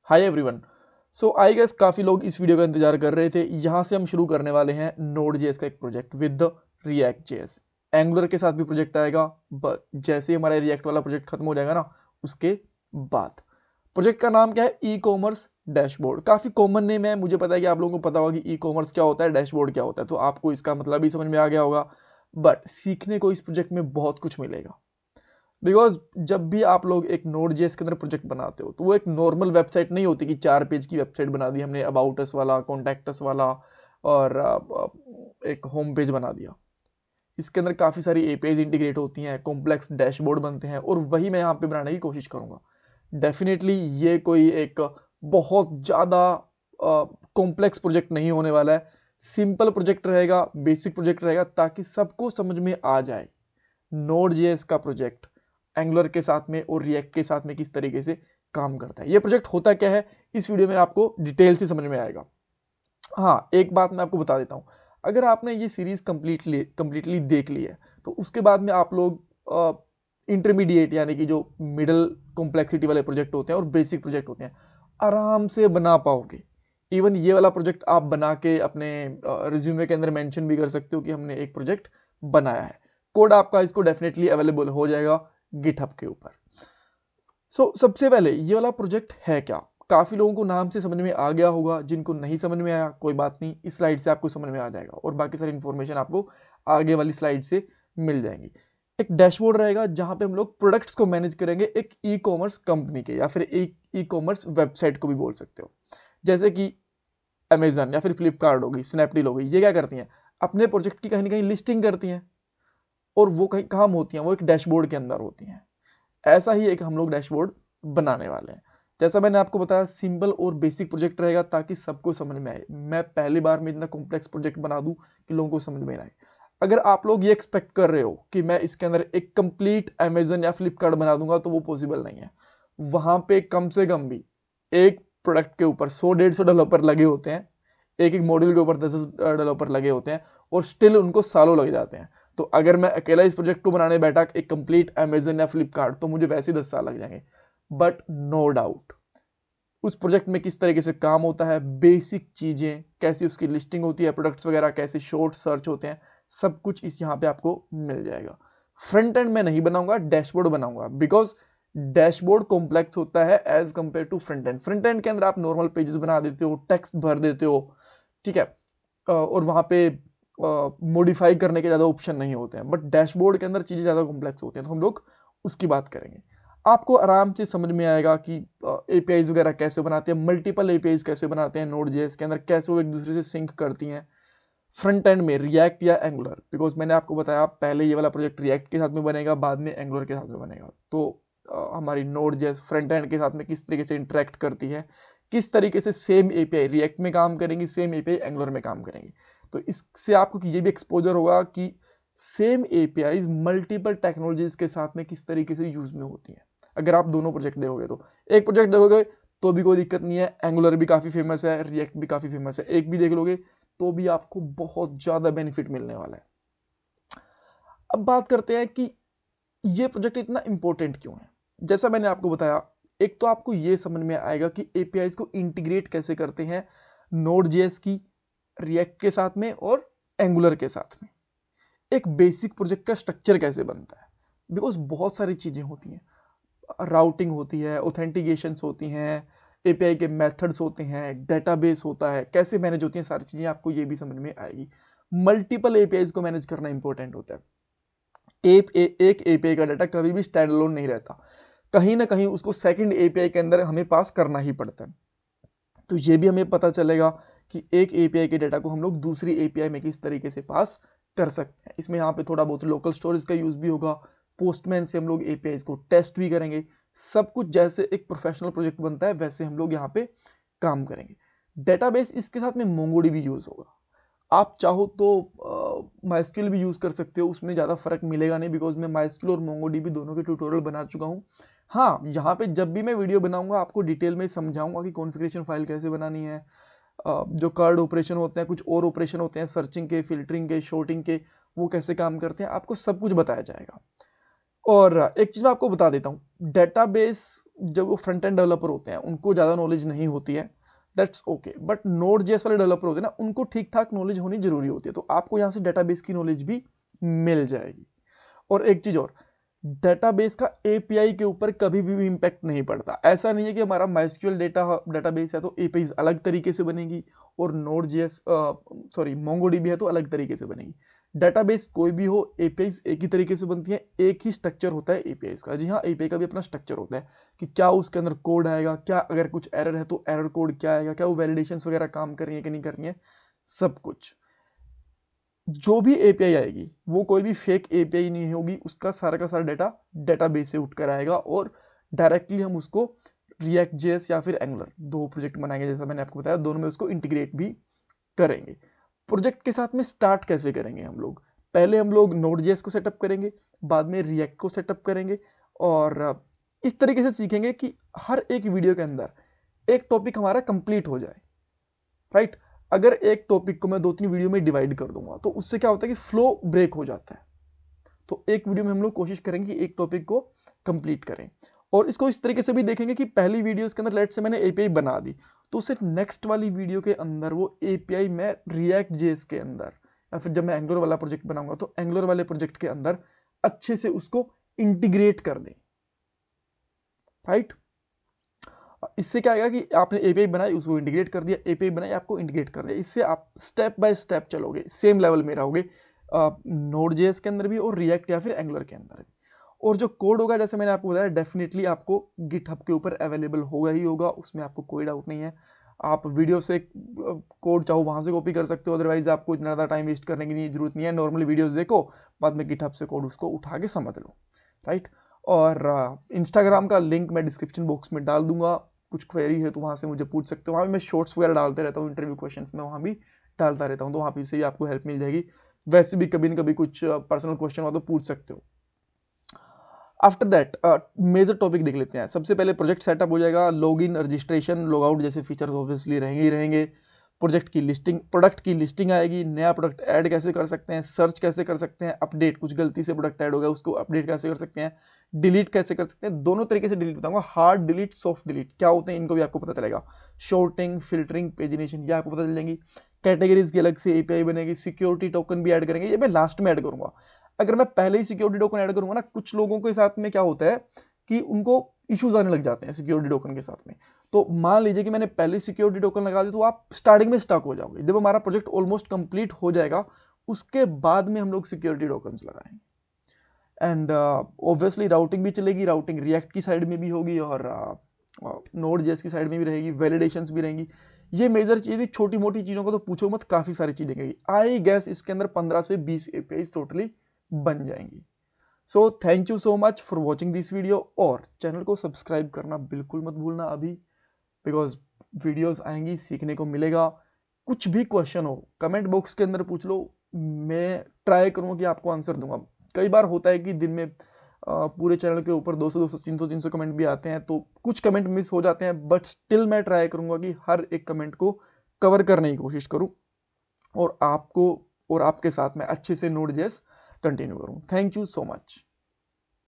Hi everyone. So I guess काफ़ी लोग इस वीडियो का इंतजार कर रहे थे। यहाँ से हम शुरू करने वाले हैं नोड जेएस का एक project with react JS. Angular के साथ भी प्रोजेक्ट आएगा, बट जैसे ही हमारा रिएक्ट वाला प्रोजेक्ट खत्म हो जाएगा ना, उसके बाद प्रोजेक्ट का नाम क्या है? E commerce dashboard. काफ़ी कॉमन नेम है, मुझे पता है कि आप लोगों को पता होगा कि ई कॉमर्स क्या होता है, डैशबोर्ड क्या होता है, तो आपको इसका मतलब भी समझ में आ गया होगा। बट सीखने को इस प्रोजेक्ट में बहुत कुछ मिलेगा, बिकॉज जब भी आप लोग एक नोड जेएस के अंदर प्रोजेक्ट बनाते हो तो वो एक नॉर्मल वेबसाइट नहीं होती कि 4 पेज की वेबसाइट बना दी हमने, अबाउट अस वाला, कॉन्टैक्ट अस वाला और एक होम पेज बना दिया। इसके अंदर काफ़ी सारी एपीआईज इंटीग्रेट होती हैं, कॉम्प्लेक्स डैशबोर्ड बनते हैं, और वही मैं यहाँ पे बनाने की कोशिश करूँगा। डेफिनेटली ये कोई एक बहुत ज़्यादा कॉम्प्लेक्स प्रोजेक्ट नहीं होने वाला है। सिंपल प्रोजेक्ट रहेगा, बेसिक प्रोजेक्ट रहेगा, ताकि सबको समझ में आ जाए नोड जेएस का प्रोजेक्ट एंगुलर के साथ में और रिएक्ट के साथ में किस तरीके से काम करता है। ये प्रोजेक्ट होता क्या है, इस वीडियो में आपको डिटेल से समझ में आएगा। हाँ, एक बात मैं आपको बता देता हूँ, अगर आपने ये सीरीज कंप्लीटली देख ली है तो उसके बाद में आप लोग इंटरमीडिएट यानी कि जो मिडल कॉम्प्लेक्सिटी वाले प्रोजेक्ट होते हैं और बेसिक प्रोजेक्ट होते हैं, आराम से बना पाओगे। इवन ये वाला प्रोजेक्ट आप बना के अपने रिज्यूमे के अंदर मेंशन भी कर सकते हो कि हमने एक प्रोजेक्ट बनाया है। कोड आपका इसको डेफिनेटली अवेलेबल हो जाएगा गिटहब के ऊपर। सबसे पहले ये वाला प्रोजेक्ट है क्या? काफी लोगों को नाम से समझ में आ गया होगा, जिनको नहीं समझ में आया कोई बात नहीं, इस स्लाइड से आपको समझ में आ जाएगा और बाकी सारी इंफॉर्मेशन आपको आगे वाली स्लाइड से मिल जाएंगी। एक डैशबोर्ड रहेगा जहां पे हम लोग प्रोडक्ट्स को मैनेज करेंगे एक ई कॉमर्स कंपनी के, या फिर एक ई कॉमर्स वेबसाइट को भी बोल सकते हो, जैसे कि अमेजन या फिर फ्लिपकार्ट होगी, स्नैपडील होगी। ये क्या करती हैं? अपने प्रोजेक्ट की कहीं ना कहीं लिस्टिंग करती हैं, और वो कहीं काम होती हैं, वो एक डैशबोर्ड के अंदर होती हैं। ऐसा ही एक हम लोग डैशबोर्ड बनाने वाले हैं। जैसा मैंने आपको बताया, सिंपल और बेसिक प्रोजेक्ट रहेगा ताकि सबको समझ में आए। मैं पहली बार में इतना कॉम्प्लेक्स प्रोजेक्ट बना दूं कि लोगों को समझ में आए। अगर आप लोग ये एक्सपेक्ट कर रहे हो कि मैं इसके अंदर एक कंप्लीट अमेजन या फ्लिपकार्ट बना दूंगा, तो वो पॉसिबल नहीं है। वहां पे कम से कम भी एक प्रोडक्ट के ऊपर 100-150 डेवलपर लगे होते हैं, एक एक मॉड्यूल के ऊपर 10 डेवलपर लगे होते हैं, और स्टिल उनको सालों लग जाते हैं। तो अगर मैं अकेला इस प्रोजेक्ट को बनाने बैठा एक कंप्लीट अमेजन या फ्लिपकार्ट, तो मुझे वैसे ही 10 साल लग जाएंगे। बट नो डाउट उस प्रोजेक्ट में किस तरीके से काम होता है, बेसिक चीजें कैसी उसकी लिस्टिंग होती है, प्रोडक्ट्स वगैरह कैसे शॉर्ट सर्च होते हैं, सब कुछ इस यहाँ पे आपको मिल जाएगा। फ्रंट एंड में नहीं बनाऊंगा, डैशबोर्ड बनाऊंगा, बिकॉज डैशबोर्ड कॉम्प्लेक्स होता है as compare to front end. Front end के अंदर आप नॉर्मल पेजेस बना देते हो, टेक्स्ट भर देते हो, ठीक है, और वहां पे मॉडिफाई करने के ज्यादा ऑप्शन नहीं होते हैं। बट डैशबोर्ड के अंदर चीजें ज्यादा कॉम्प्लेक्स होती हैं, तो हम लोग उसकी बात करेंगे। आपको आराम से समझ में आएगा कि एपीआईज वगैरह कैसे बनाते हैं, मल्टीपल एपीआईज कैसे बनाते हैं नोड जेएस के अंदर, कैसे वो एक दूसरे से सिंक करती हैं फ्रंट एंड में, रिएक्ट या एंगुलर। बिकॉज मैंने आपको बताया पहले ये वाला प्रोजेक्ट रिएक्ट के साथ में बनेगा, बाद में एंगुलर के साथ में बनेगा। तो हमारी नोड जेएस फ्रंट एंड के साथ में किस तरीके से इंटरेक्ट करती है, किस तरीके से सेम एपीआई रिएक्ट में काम करेंगी, सेम एपीआई एंगुलर में काम करेंगी। तो इससे आपको ये भी एक्सपोजर होगा कि सेम एपीआईज मल्टीपल टेक्नोलॉजीज के साथ में किस तरीके से यूज में होती हैं। अगर आप दोनों प्रोजेक्ट देखोगे, तो एक प्रोजेक्ट देखोगे तो भी कोई दिक्कत नहीं है, एंगुलर भी काफी फेमस है, रिएक्ट भी काफी फेमस है, एक भी देख लोगे तो भी आपको बहुत ज्यादा बेनिफिट मिलने वाला है। अब बात करते हैं कि ये प्रोजेक्ट इतना इंपॉर्टेंट क्यों है। जैसा मैंने आपको बताया, एक तो आपको ये समझ में आएगा कि एपीआईज को इंटीग्रेट कैसे करते हैं नोड जेएस की, रिएक्ट के साथ में और एंगुलर के साथ में। एक बेसिक प्रोजेक्ट का स्ट्रक्चर कैसे बनता है, बिकॉज बहुत सारी चीजें होती हैं, राउटिंग होती है, ऑथेंटिकेशंस होती हैं, एपीआई के मेथड्स होते हैं, डेटाबेस होता है, कैसे मैनेज होती हैं सारी चीजें, आपको ये भी समझ में आएगी। मल्टीपल एपीआईज को मैनेज करना इंपॉर्टेंट होता है। एक एपीआई का डाटा कभी भी स्टैंड अलोन नहीं रहता, कहीं ना कहीं उसको सेकंड एपीआई के अंदर हमें पास करना ही पड़ता है। तो ये भी हमें पता चलेगा कि एक एपीआई के डाटा को हम लोग दूसरी एपीआई में किस तरीके से पास कर सकते हैं। इसमें यहाँ पे थोड़ा बहुत लोकल स्टोरेज का यूज भी होगा, पोस्टमैन से हम लोग एपीआई को टेस्ट भी करेंगे। सब कुछ जैसे एक प्रोफेशनल प्रोजेक्ट बनता है वैसे हम लोग यहाँ पे काम करेंगे। डेटाबेस इसके साथ में मोंगोडी भी यूज होगा। आप चाहो तो माइस्क्यूएल भी यूज कर सकते हो, उसमें ज्यादा फर्क मिलेगा नहीं, बिकॉज मैं माइस्क्यूएल और मोंगोडीबी दोनों के ट्यूटोरियल बना चुका हूँ। हाँ, यहाँ पे जब भी मैं वीडियो बनाऊंगा आपको डिटेल में समझाऊंगा कि कॉन्फ़िगरेशन फाइल कैसे बनानी है, जो कार्ड ऑपरेशन होते हैं, कुछ और ऑपरेशन होते हैं सर्चिंग के, फिल्टरिंग के, शॉर्टिंग के, वो कैसे काम करते हैं, आपको सब कुछ बताया जाएगा। और एक चीज मैं आपको बता देता हूँ, डेटाबेस जब वो फ्रंट एंड डेवलपर होते हैं उनको ज्यादा नॉलेज नहीं होती है, that's okay, but node JS वाले डेवलपर होते हैं ना, उनको ठीक ठाक नॉलेज होनी जरूरी होती है, तो आपको यहाँ से डेटाबेस की नॉलेज भी मिल जाएगी। और एक चीज और, डेटाबेस का एपीआई के ऊपर कभी भी इंपैक्ट नहीं पड़ता। ऐसा नहीं है कि हमारा माइस्क्यूएल डेटाबेस है तो एपीआई अलग तरीके से बनेगी, और नोड जेएस मोंगोडीबी है तो अलग तरीके से बनेगी। डेटाबेस कोई भी हो, एपीआई एक ही तरीके से बनती है, एक ही स्ट्रक्चर होता है एपीआई का। जी हाँ, एपीआई का भी अपना स्ट्रक्चर होता है कि क्या उसके अंदर कोड आएगा, क्या अगर कुछ एरर है तो एरर कोड क्या आएगा, क्या वो वैलिडेशन वगैरह काम कर रही है कि नहीं कर रही है, सब कुछ। जो भी एपीआई आएगी वो कोई भी फेक एपीआई नहीं होगी, उसका सारा का सारा डेटा डेटाबेस से उठकर आएगा, और डायरेक्टली हम उसको रिएक्ट जेएस या फिर एंगुलर, दो प्रोजेक्ट बनाएंगे जैसा मैंने आपको बताया, दोनों में उसको इंटीग्रेट भी करेंगे। प्रोजेक्ट के साथ में स्टार्ट कैसे करेंगे हम लोग, पहले हम लोग नोड जेएस को सेटअप करेंगे, बाद में रिएक्ट को सेटअप करेंगे, और इस तरीके से सीखेंगे कि हर एक वीडियो के अंदर एक टॉपिक हमारा कंप्लीट हो जाए, राइट। अगर एक टॉपिक को मैं 2-3 वीडियो में डिवाइड कर दूंगा तो उससे क्या होता है कि फ्लो ब्रेक हो जाता है। तो एक वीडियो में हम लोग कोशिश करेंगे कि एक टॉपिक को कंप्लीट करें, और इसको इस तरीके से भी देखेंगे कि पहली वीडियो के अंदर लेट से मैंने एपीआई बना दी, तो उसे नेक्स्ट वाली वीडियो के अंदर वो एपीआई मैं रिएक्ट जेएस के अंदर, या फिर जब मैं एंगुलर वाला प्रोजेक्ट बनाऊंगा तो एंगुलर वाले प्रोजेक्ट के अंदर अच्छे से उसको इंटीग्रेट कर दें, राइट। इससे क्या आएगा कि आपने एपीआई बनाई उसको इंटीग्रेट कर दिया, एपीआई बनाई आपको इंटीग्रेट कर दिया, इससे आप स्टेप बाय स्टेप चलोगे, सेम लेवल में रहोगे नोड जेएस के अंदर भी और रिएक्ट या फिर एंगुलर के अंदर भी। और जो कोड होगा जैसे मैंने आपको बताया, डेफिनेटली आपको गिटहब के ऊपर अवेलेबल होगा ही होगा, उसमें आपको कोई डाउट नहीं है। आप वीडियो से कोड चाहो वहां से कॉपी कर सकते हो, अदरवाइज आपको इतना ज़्यादा टाइम वेस्ट करने की जरूरत नहीं है, नॉर्मली वीडियोस देखो, बाद में गिटहब से कोड उसको उठा के समझ लो, राइट। और इंस्टाग्राम का लिंक मैं डिस्क्रिप्शन बॉक्स में डाल दूंगा, कुछ क्वेरी है तो वहां से मुझे पूछ सकते हो, वहां भी मैं शॉर्ट्स वगैरह डालते रहता हूँ, इंटरव्यू क्वेश्चंस में वहां भी डालता रहता हूँ, तो वहां पे से भी आपको हेल्प मिल जाएगी। वैसे भी कभी न कभी कुछ पर्सनल क्वेश्चन हो तो पूछ सकते हो। आफ्टर दैट मेजर टॉपिक देख लेते हैं। सबसे पहले प्रोजेक्ट सेटअप हो जाएगा, लॉगिन, रजिस्ट्रेशन, लॉगआउट जैसे फीचर्स ऑब्वियसली रहेंगे ही रहेंगे। प्रोजेक्ट की लिस्टिंग, प्रोडक्ट की लिस्टिंग आएगी, नया प्रोडक्ट ऐड कैसे कर सकते हैं, सर्च कैसे कर सकते हैं, अपडेट, कुछ गलती से प्रोडक्ट ऐड हो गया उसको अपडेट कैसे कर सकते हैं, डिलीट कैसे कर सकते हैं, दोनों तरीके से डिलीट बताऊंगा, हार्ड डिलीट, सॉफ्ट डिलीट क्या होते हैं इनको भी आपको पता चलेगा, शॉर्टिंग, फिल्टरिंग, पेजिनेशन ये आपको पता चल जाएंगी। कैटेगरीज की अलग से एपीआई बनेगी, सिक्योरिटी टोकन भी ऐड करेंगे, ये मैं लास्ट में ऐड करूंगा। अगर मैं पहले ही सिक्योरिटी टोकन ऐड करूंगा ना, कुछ लोगों के साथ में क्या होता है कि उनको इश्यूज आने लग जाते हैं सिक्योरिटी टोकन के साथ में। तो मान लीजिए कि मैंने पहले सिक्योरिटी टोकन लगा दी तो आप स्टार्टिंग में स्टक हो जाओगे, जब हमारा प्रोजेक्ट ऑलमोस्ट कंप्लीट हो जाएगा उसके बाद में हम लोग सिक्योरिटी टोकन लगाएंगे। एंड ऑब्वियसली राउटिंग भी चलेगी, राउटिंग रिएक्ट की साइड में भी होगी और नोड जेएस की साइड में भी रहेगी, वैलिडेशंस भी रहेंगी। ये मेजर चीज है, छोटी मोटी चीजों को तो पूछो मत, काफी सारी चीजें रहेंगी। आई गैस इसके अंदर 15 से 20 एपीआई टोटली बन जाएंगी। So thank you so much for watching this video, और चैनल को सब्सक्राइब करना बिल्कुल मत भूलना अभी, बिकॉज वीडियोस आएंगी, सीखने को मिलेगा। कुछ भी क्वेश्चन हो कमेंट बॉक्स के अंदर पूछ लो, मैं ट्राई करूंगा कि आपको आंसर दूंगा। कई बार होता है कि दिन में पूरे चैनल के ऊपर 200 300 कमेंट भी आते हैं, तो कुछ कमेंट मिस हो जाते हैं, बट स्टिल मैं ट्राई करूंगा कि हर एक कमेंट को कवर करने की कोशिश करूं, और आपको और आपके साथ मैं अच्छे से नोट जेएस कंटिन्यू करूं। Thank you so much.